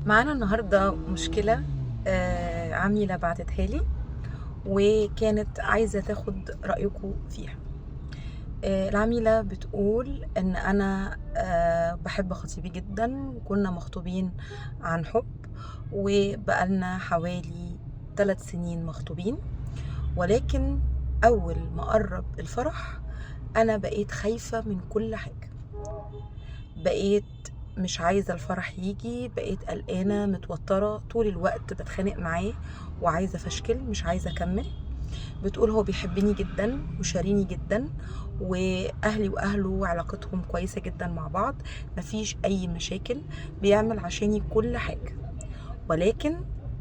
معانا النهاردة مشكلة. عميلة بعتتها لي وكانت عايزة تاخد رأيكم فيها. العميلة بتقول ان انا بحب خطيبي جدا وكنا مخطوبين عن حب، وبقالنا حوالي 3 سنين مخطوبين، ولكن اول ما قرب الفرح انا بقيت خايفة من كل حاجة. بقيت مش عايزة الفرح يجي، بقيت قلقانة متوترة طول الوقت، بتخانق معاه وعايزة فشكل، مش عايزة اكمل. بتقول هو بيحبني جدا وشاريني جدا، واهلي واهله علاقتهم كويسة جدا مع بعض، مفيش اي مشاكل، بيعمل عشاني كل حاجة، ولكن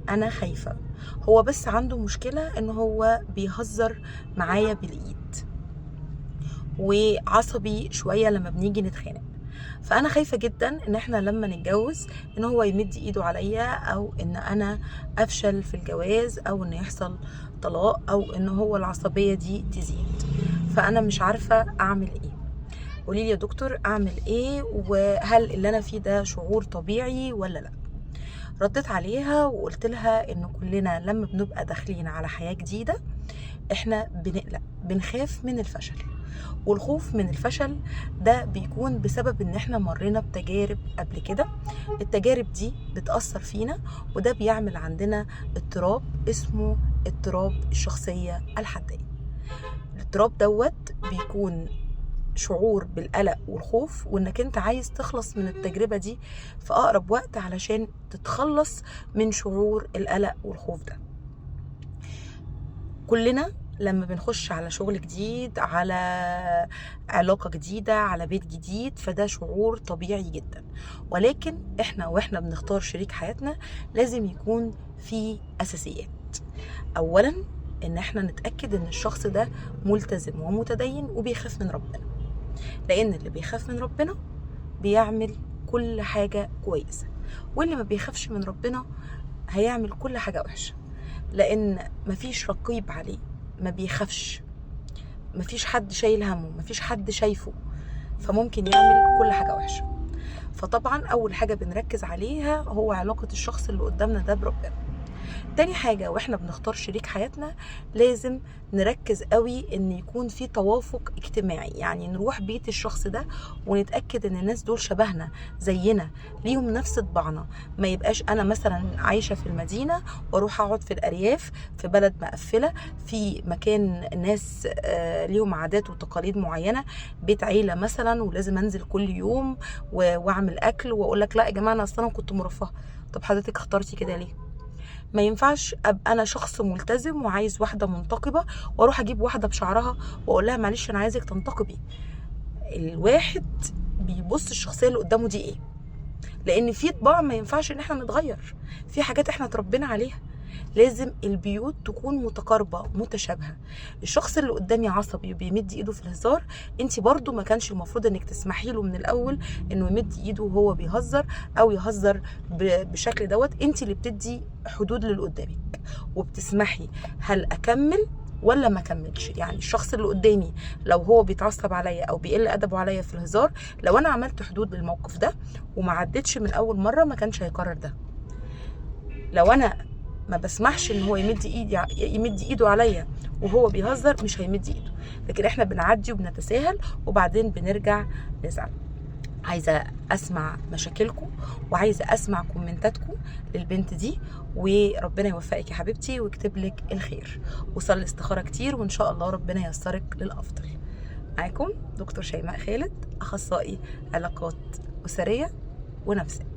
انا خايفة. هو بس عنده مشكلة ان هو بيهزر معايا بالايد وعصبي شوية لما بنيجي نتخانق. فانا خايفه جدا ان احنا لما نتجوز ان هو يمد ايده عليا، او ان انا افشل في الجواز، او ان يحصل طلاق، او ان هو العصبيه دي تزيد. فانا مش عارفه اعمل ايه. قولي لي يا دكتور اعمل ايه، وهل اللي انا فيه ده شعور طبيعي ولا لا؟ رديت عليها وقلت لها ان كلنا لما بنبقى داخلين على حياه جديده احنا بنقلق، بنخاف من الفشل، والخوف من الفشل ده بيكون بسبب ان احنا مرينا بتجارب قبل كده. التجارب دي بتأثر فينا، وده بيعمل عندنا اضطراب اسمه اضطراب الشخصية الحدية. الاضطراب دوت بيكون شعور بالقلق والخوف، وانك انت عايز تخلص من التجربة دي في اقرب وقت علشان تتخلص من شعور القلق والخوف ده. كلنا لما بنخش على شغل جديد، على علاقة جديدة، على بيت جديد، فده شعور طبيعي جدا، ولكن واحنا بنختار شريك حياتنا لازم يكون في اساسيات. اولا ان احنا نتأكد ان الشخص ده ملتزم ومتدين وبيخاف من ربنا، لان اللي بيخاف من ربنا بيعمل كل حاجة كويسة، واللي ما بيخافش من ربنا هيعمل كل حاجة وحشة، لان مفيش رقيب عليه، ما بيخافش، مفيش حد شايل همه، مفيش حد شايفه، فممكن يعمل كل حاجة وحشة. فطبعا اول حاجة بنركز عليها هو علاقة الشخص اللي قدامنا ده بربنا. تاني حاجة واحنا بنختار شريك حياتنا لازم نركز قوي ان يكون في توافق اجتماعي، يعني نروح بيت الشخص ده ونتأكد ان الناس دول شبهنا زينا، ليهم نفس طباعنا. ما يبقاش انا مثلا عايشة في المدينة واروح اقعد في الارياف في بلد مقفلة، في مكان ناس ليهم عادات وتقاليد معينة، بيت عيلة مثلا، ولازم انزل كل يوم واعمل اكل، واقول لك لا يا جماعة انا اصلا كنت مرفهة. طب حضرتك اخترتي كده ليه؟ ما ينفعش ابقى انا شخص ملتزم وعايز واحده منتقبه واروح اجيب واحده بشعرها واقول لها معلش انا عايزك تنتقبي. الواحد بيبص الشخصيه اللي قدامه دي ايه، لان في طباع ما ينفعش ان احنا نتغير، في حاجات احنا اتربينا عليها. لازم البيوت تكون متقاربه متشابهه. الشخص اللي قدامي عصبي وبيمد ايده في الهزار، انت برضو ما كانش المفروض انك تسمحي له من الاول انه يمد ايده وهو بيهزر او يهزر بشكل دوت. انت اللي بتدي حدود للي قدامك وبتسمحي هل اكمل ولا ما كملش. يعني الشخص اللي قدامي لو هو بيتعصب عليا او بيقل ادبه عليا في الهزار، لو انا عملت حدود للموقف ده وما عدتش من اول مره ما كانش هيكرر ده. لو انا ما بسمحش ان هو يمد ايده عليا وهو بيهزر، مش هيمد ايده، لكن احنا بنعدي وبنتساهل وبعدين بنرجع نزعل. عايزه اسمع مشاكلكم وعايزه اسمع كومنتاتكم للبنت دي، وربنا يوفقك يا حبيبتي ويكتب لك الخير، وصلي استخاره كتير وان شاء الله ربنا ييسرك للافضل. معاكم دكتور شيماء خالد، اخصائي علاقات اسريه ونفسيه.